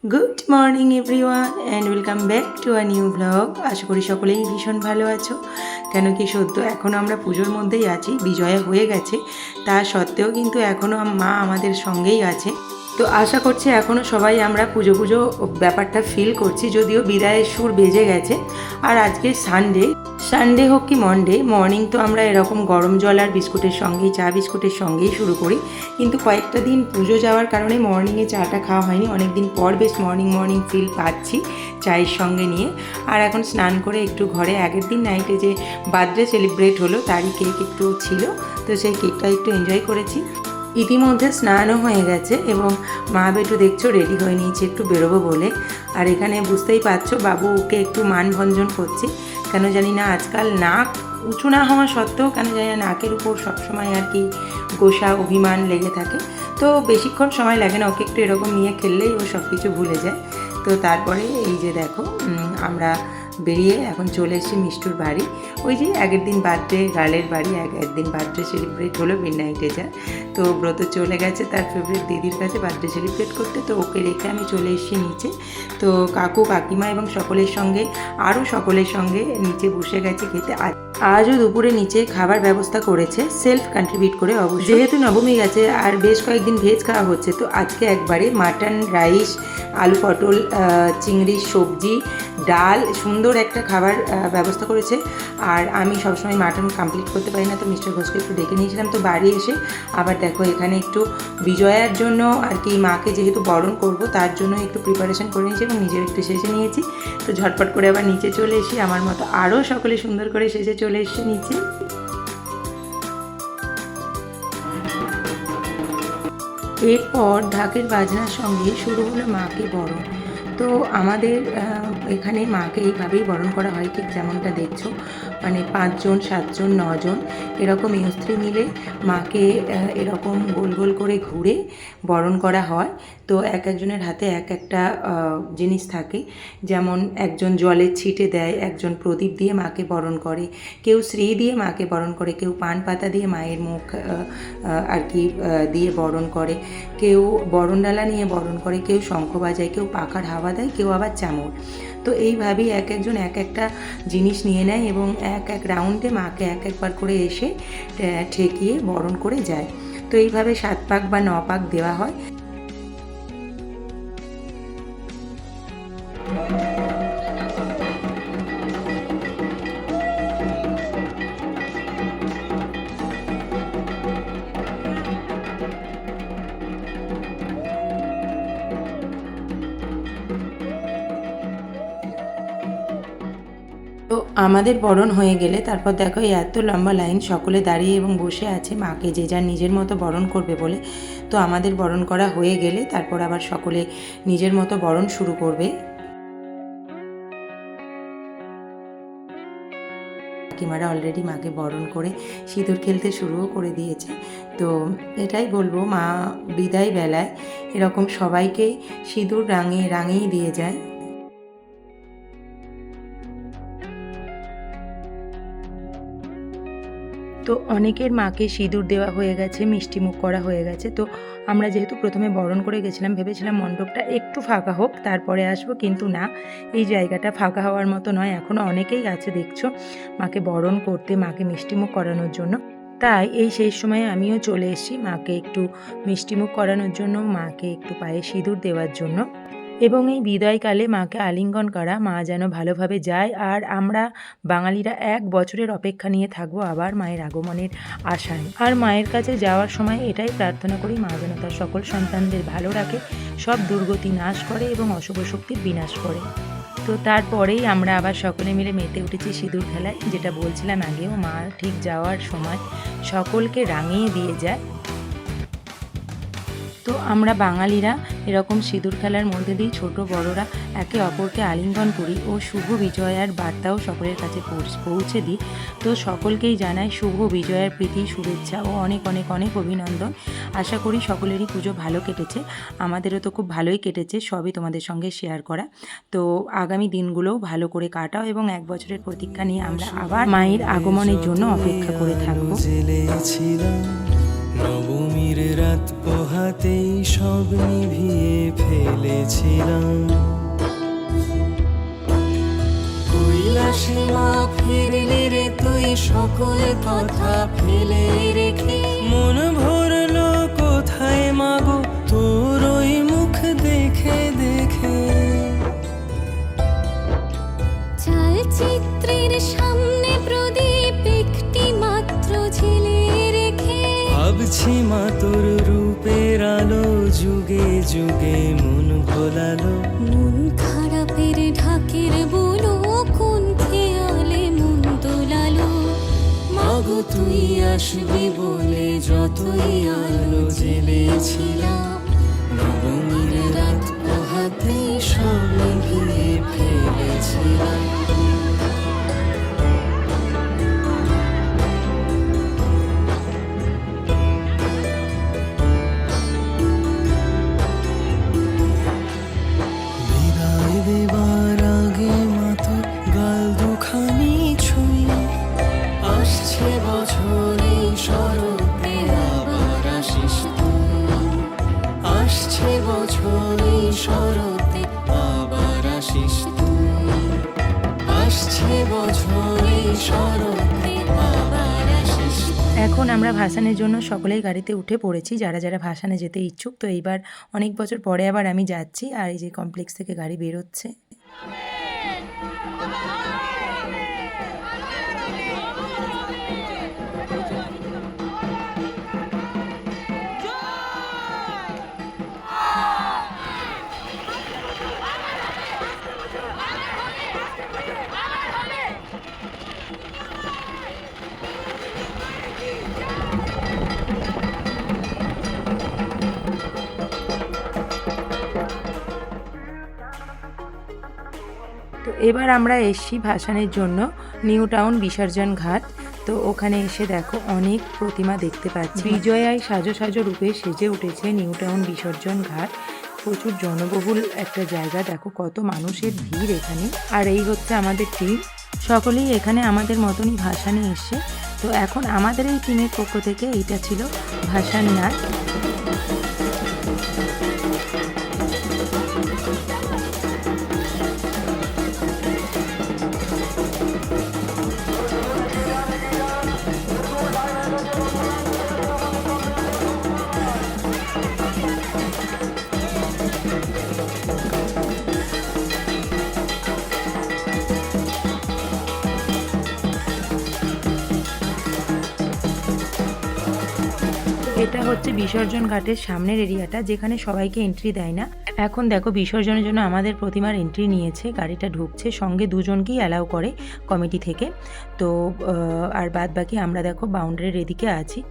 Good morning everyone and welcome back to a new blog. আশা করি সকলেই ভীষণ ভালো আছো। কেন কি সত্য, এখনও আমরা পুজোর মধ্যেই আছি, বিজয়া হয়ে গেছে, তা সত্ত্বেও কিন্তু এখনও মা আমাদের সঙ্গেই আছে। তো আশা করছি এখনও সবাই আমরা পুজো পুজো ব্যাপারটা ফিল করছি, যদিও বিদায়ের সুর বেজে গেছে। আর আজকে সানডে হোক কি মন্ডে, মর্নিং তো আমরা এরকম গরম জল আর বিস্কুটের সঙ্গেই, চা বিস্কুটের সঙ্গেই শুরু করি। কিন্তু কয়েকটা দিন পুজো যাওয়ার কারণে মর্নিংয়ে চাটা খাওয়া হয়নি, অনেক দিন পর বেশ মর্নিং ফিল পাচ্ছি চায়ের সঙ্গে নিয়ে। আর এখন স্নান করে একটু ঘরে আগের দিন নাইটে যে বার্থডে সেলিব্রেট হলো তারই কেক একটু ছিল, তো সেই কেকটা একটু এনজয় করেছি। ইতিমধ্যে স্নানও হয়ে গেছে এবং মা বেটু দেখছো রেডি হয়ে নিয়েছে একটু বেরোবো বলে। আর এখানে বুঝতেই পারছো বাবু ওকে একটু মানভঞ্জন করছি। কেন জানি না আজকাল নাক উঁচু না হওয়া সত্ত্বেও কেন জানি না নাকের উপর সবসময় আর কি গোসা অভিমান লেগে থাকে। তো বেশিক্ষণ সময় লাগে না, ওকে একটু এরকম নিয়ে খেললেই ও সব কিছু ভুলে যায়। তো তারপরে এই যে দেখো আমরা বেরিয়ে এখন চলে এসেছি মিষ্টুর বাড়ি। ওই যে আগের দিন বার্থডে গার্লের বাড়ি, একদিন বার্থডে সেলিব্রেট হলো মিড নাইটে যা। তো ব্রত চলে গেছে তার ফেভারিট দিদির কাছে বার্থডে সেলিব্রেট করতে, তো ওকে রেখে আমি চলে এসেছি নিচে। তো কাকু কাকিমা এবং সকলের সঙ্গে আরও সকলের সঙ্গে নিচে বসে গেছে খেতে। আজও দুপুরে নিচে খাবার ব্যবস্থা করেছে সেলফ কন্ট্রিবিউট করে, অবশ্যই যেহেতু নবমী গেছে আর বেশ কয়েকদিন ভেজ খাওয়া হচ্ছে, তো আজকে একবারে মাটন, রাইস, আলু পটল, চিংড়ির সবজি, ডাল, সুন্দর একটা খাবার ব্যবস্থা করেছে। আর আমি সবসময় মাটন কমপ্লিট করতে পারি না, তো মিস্টার ঘোষকে একটু ডেকে নিয়েছিলাম। তো বাড়ি এসে আবার দেখো এখানে একটু বিজয়ার জন্য আর কি মাকে যেহেতু বরণ করব তার জন্য একটু প্রিপারেশন করে নিয়েছি এবং নিজেও একটু সেজে নিয়েছি। তো ঝটপট করে আবার নিচে চলে এসে আমার মতো আরও সকলে সুন্দর করে সেজে চলে এসে নিচে। এরপর ঢাকের বাজনার সঙ্গে শুরু হলো মাকে বরণ। তো আমাদের এখানে মাকে এইভাবেই বরণ করা হয়, ঠিক যেমনটা দেখছো, মানে 5 জন 7 জন 9 জন এরকম স্ত্রী মিলে মাকে এরকম গোল গোল করে ঘুরে বরণ করা হয়। তো এক একজনের হাতে এক একটা জিনিস থাকে, যেমন একজন জলের ছিটে দেয়, একজন প্রদীপ দিয়ে মাকে বরণ করে, কেউ শ্রী দিয়ে মাকে বরণ করে, কেউ পান পাতা দিয়ে মায়ের মুখ আর কি দিয়ে বরণ করে, কেউ বরণডালা নিয়ে বরণ করে, কেউ শঙ্খ বাজায়, কেউ পাখার হাওয়া দেয়, কেউ আবার চামর। তো এইভাবেই এক একজন এক একটা জিনিস নিয়ে নেয় এবং এক এক রাউন্ডে মাকে এক একবার করে এসে ঠেকিয়ে বরণ করে যায়। তো এইভাবে 7 পাক বা 9 পাক দেওয়া হয়। তো আমাদের বরণ হয়ে গেলে তারপর দেখো এত লম্বা লাইন, সকলে দাঁড়িয়ে এবং বসে আছে মাকে যে যার নিজের মতো বরণ করবে বলে। তো আমাদের বরণ করা হয়ে গেলে তারপর আবার সকলে নিজের মতো বরণ শুরু করবে। কাকিমারা অলরেডি মাকে বরণ করে সিঁদুর খেলতে শুরুও করে দিয়েছে। তো এটাই বলবো, মা বিদায় বেলায় এরকম সবাইকে সিঁদুর রাঙিয়ে দিয়ে যায়। তো অনেকের মাকে সিঁদুর দেওয়া হয়ে গেছে, মিষ্টিমুখ করা হয়ে গেছে। তো আমরা যেহেতু প্রথমে বরণ করে গেছিলাম, ভেবেছিলাম মণ্ডপটা একটু ফাঁকা হোক তারপরে আসবো, কিন্তু না, এই জায়গাটা ফাঁকা হওয়ার মতো নয়, এখনও অনেকেই আছে দেখছো মাকে বরণ করতে, মাকে মিষ্টিমুখ করানোর জন্য। তাই এই শেষ সময়ে আমিও চলে এসেছি মাকে একটু মিষ্টিমুখ করানোর জন্য, মাকে একটু পায়ে সিঁদুর দেওয়ার জন্য। এবং এই বিদায়কালে মাকে আলিঙ্গন করা, মা যেন ভালোভাবে যায়। আর আমরা বাঙালিরা 1 বছরের অপেক্ষা নিয়ে থাকবো আবার মায়ের আগমনের আশায়। আর মায়ের কাছে যাওয়ার সময় এটাই প্রার্থনা করি, মা যেন তার সকল সন্তানদের ভালো রাখে, সব দুর্গতি নাশ করে এবং অশুভ শক্তির বিনাশ করে। তো তারপরেই আমরা আবার সকলে মিলে মেতে উঠেছি সিঁদুর খেলায়, যেটা বলছিলাম আগেও, মা ঠিক যাওয়ার সময় সকলকে রাঙিয়ে দিয়ে যায়। তো আমরা বাঙালিরা এরকম সিঁদুর খেলার মধ্যে দিয়ে ছোট বড়রা একে অপরকে আলিঙ্গন করি ও শুভ বিজয়ার বার্তাও সকলের কাছে পৌঁছে দিই। তো সকলকেই জানাই শুভ বিজয়ার প্রীতি, শুভেচ্ছা ও অনেক অনেক অনেক অভিনন্দন। আশা করি সকলেরই পুজো ভালো কেটেছে, আমাদেরও তো খুব ভালোই কেটেছে, সবই তোমাদের সঙ্গে শেয়ার করা। তো আগামী দিনগুলোও ভালো করে কাটাও এবং 1 বছরের প্রতীক্ষা নিয়ে আমরা আবার মায়ের আগমনের জন্য অপেক্ষা করে থাকবো। নবমীর রাত পোহাতেই সব নিভিয়ে ফেলেছিলাম। কৈলাসে মা ফিরলি রে তুই সকল কথা ফেলে রেখে, মন ভরলো কোথায় মাগো তোর ওই মুখ দেখে দেখে। চালচিত্রের সামনে প্রদীপ একটি মাত্র ঝেলে রেখে, ভাবছি মা তোর রূপের আলো যুগে যুগে মন ভোলালো। মন খারাপের ঢাকের বলো কোন খেয়ালে মন দোলালো। মাগো তুই আসবি বলে যতই আলো জ্বেলেছিলাম, নবমীর রাত পোহাতেই সব নিভিয়ে ফেলেছিলাম। বিদায় দেবার আগে মা তোর গাল দুখানি ছুঁয়ে, আসছে বছর এই শরতে আবার আসিস তুই। আসছে বছর এই শরতে আবার আসিস তুই। আসছে বছর এই শরতে আবার আসিস তুই। এখন আমরা ভাসানের জন্য সকলেই গাড়িতে উঠে পড়েছি, যারা যারা ভাসানে যেতে ইচ্ছুক। তো এইবার অনেক বছর পরে আবার আমি যাচ্ছি, আর এই যে কমপ্লেক্স থেকে গাড়ি বেরোচ্ছে। তো এবার আমরা এসছি ভাসানের জন্য নিউ টাউন বিসর্জন ঘাট। তো ওখানে এসে দেখো অনেক প্রতিমা দেখতে পাচ্ছি। বিজয়ায় সাজো সাজো রূপে সেজে উঠেছে নিউ টাউন বিসর্জন ঘাট। প্রচুর জনবহুল একটা জায়গা, দেখো কত মানুষের ভিড় এখানে। আর এই হচ্ছে আমাদের টিম, সকলেই এখানে আমাদের মতনই ভাসানে এসছে। তো এখন আমাদের এই টিমের পক্ষ থেকে এইটা ছিল ভাসান নাচ। এটা হচ্ছে বিসর্জন ঘাটের সামনের এরিয়াটা, যেখানে সবাইকে এন্ট্রি দেয় না। এখন দেখো বিসর্জনের জন্য আমাদের প্রতিমার এন্ট্রি নিয়েছে, গাড়িটা ঢুকছে, সঙ্গে দুজনকেই অ্যালাউ করে কমিটি থেকে। তো আর বাদ বাকি আমরা দেখো বাউন্ডারির এদিকে আছি।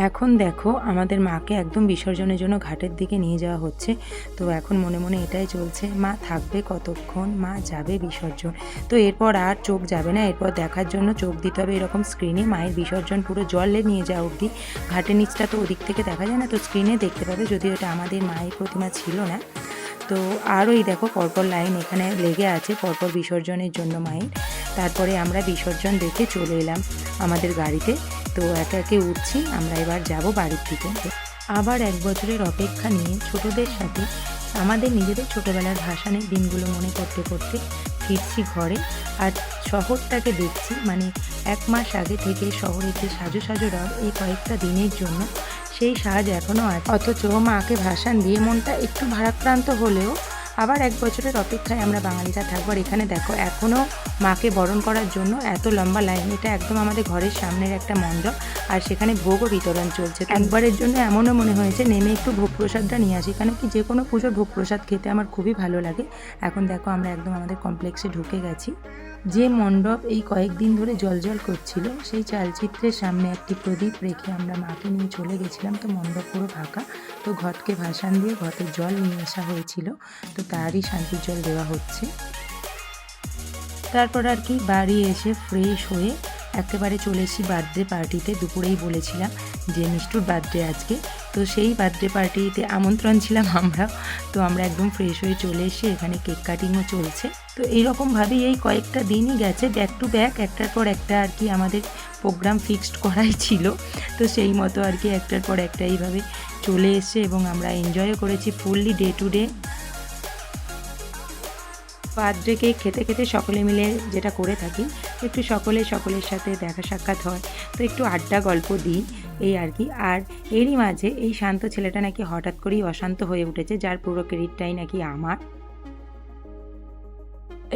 এখন দেখো আমাদের মাকে একদম বিসর্জনের জন্য ঘাটের দিকে নিয়ে যাওয়া হচ্ছে। তো এখন মনে মনে এটাই চলছে, মা থাকবে কতক্ষণ, মা যাবে বিসর্জন। তো এরপর আর চোখ যাবে না, এরপর দেখার জন্য চোখ দিতে হবে এরকম স্ক্রিনে। মায়ের বিসর্জন পুরো জলে নিয়ে যাওয়া অবধি, ঘাটের নিচটা তো ওদিক থেকে দেখা যায় না, তো স্ক্রিনে দেখতে পাবে, যদিও এটা আমাদের মায়ের প্রতিমা ছিল না। তো আরও এই দেখো পরপর লাইন এখানে লেগে আছে পরপর বিসর্জনের জন্য মায়ের। তারপরে আমরা বিসর্জন দেখে চলে এলাম আমাদের গাড়িতে। তো একে একে উঠছি, আমরা এবার যাব বাড়ির দিকে। আবার এক বছরের অপেক্ষা নিয়ে ছোটদের সাথে আমাদের নিজেদের ছোটোবেলার ভাসানের দিনগুলো মনে করতে করতে ফিরছি ঘরে। আর শহরটাকে দেখছি, মানে এক মাস আগে থেকে শহরের যে সাজো সাজো রব এই কয়েকটা দিনের জন্য সেই সাজ এখনও আছে। অথচ মাকে ভাসান দিয়ে মনটা একটু ভারাক্রান্ত হলেও আবার এক বছরের অপেক্ষায় আমরা বাঙালিরা থাকবো। আর এখানে দেখো এখনও মাকে বরণ করার জন্য এত লম্বা লাইন। এটা একদম আমাদের ঘরের সামনের একটা মণ্ডপ, আর সেখানে ভোগও বিতরণ চলছে। একবারের জন্য এমনও মনে হয়েছে নেমে একটু ভোগ প্রসাদটা নিয়ে আসি, কারণ কি যে কোনো পুজোর ভোগ প্রসাদ খেতে আমার খুবই ভালো লাগে। এখন দেখো আমরা একদম আমাদের কমপ্লেক্সে ঢুকে গেছি। যে মণ্ডপ এই কয়েকদিন ধরে জলজল করছিল, সেই চালচিত্রের সামনে একটি প্রদীপ রেখে আমরা মাকে নিয়ে চলে গেছিলাম। তো মণ্ডপ পুরো ফাঁকা, তো ঘটকে ভাসান দিয়ে ঘটের জল নিয়ে আসা হয়েছিল, তো তারই শান্তির জল দেওয়া হচ্ছে। তারপর আর কি বাড়ি এসে ফ্রেশ হয়ে একেবারে চলে এসেছি বার্থডে পার্টিতে। দুপুরেই বলেছিলাম যে মিষ্টুর বার্থডে আজকে, তো সেই বার্থডে পার্টিতে আমন্ত্রণ ছিলাম আমরা। তো আমরা একদম ফ্রেশ হয়ে চলে এসে এখানে কেক কাটিংও চলছে। তো এইরকমভাবেই এই কয়েকটা দিনই গেছে, ব্যাক টু ব্যাক একটার পর একটা আর কি আমাদের প্রোগ্রাম ফিক্সড করাই ছিল। তো সেই মতো আর কি একটার পর একটা এইভাবে চলে এসছে এবং আমরা এনজয়ও করেছি fully day to day. Birthday cake খেতে খেতে সকলে মিলে যেটা করে থাকি, একটু সকলের সাথে দেখা সাক্ষাৎ হয়, তো একটু আড্ডা গল্প দিই এই আর কি। আর এরই মাঝে এই শান্ত ছেলেটা নাকি হঠাৎ করেই অশান্ত হয়ে উঠেছে, যার পুরো ক্রেডিটটাই নাকি আমার।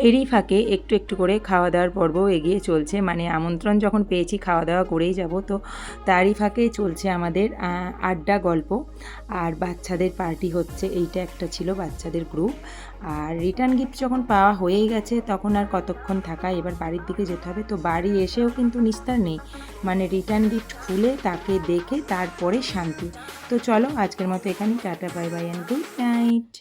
এরই ফাঁকে একটু একটু করে খাওয়া দাওয়ার পর্বও এগিয়ে চলছে, মানে আমন্ত্রণ যখন পেয়েছি খাওয়া দাওয়া করেই যাব, তো তারই ফাঁকে চলছে আমাদের আড্ডা গল্প। আর বাচ্চাদের পার্টি হচ্ছে, এইটা একটা ছিল বাচ্চাদের গ্রুপ। আর রিটার্ন গিফট যখন পাওয়া হয়েই গেছে তখন আর কতক্ষণ থাকা, এবার বাড়ির দিকে যেতে হবে। তো বাড়ি এসেও কিন্তু নিস্তার নেই, মানে রিটার্ন গিফট খুলে তাকে দেখে তারপরে শান্তি। তো চলো আজকের মতো এখানেই, tata bye bye and good night.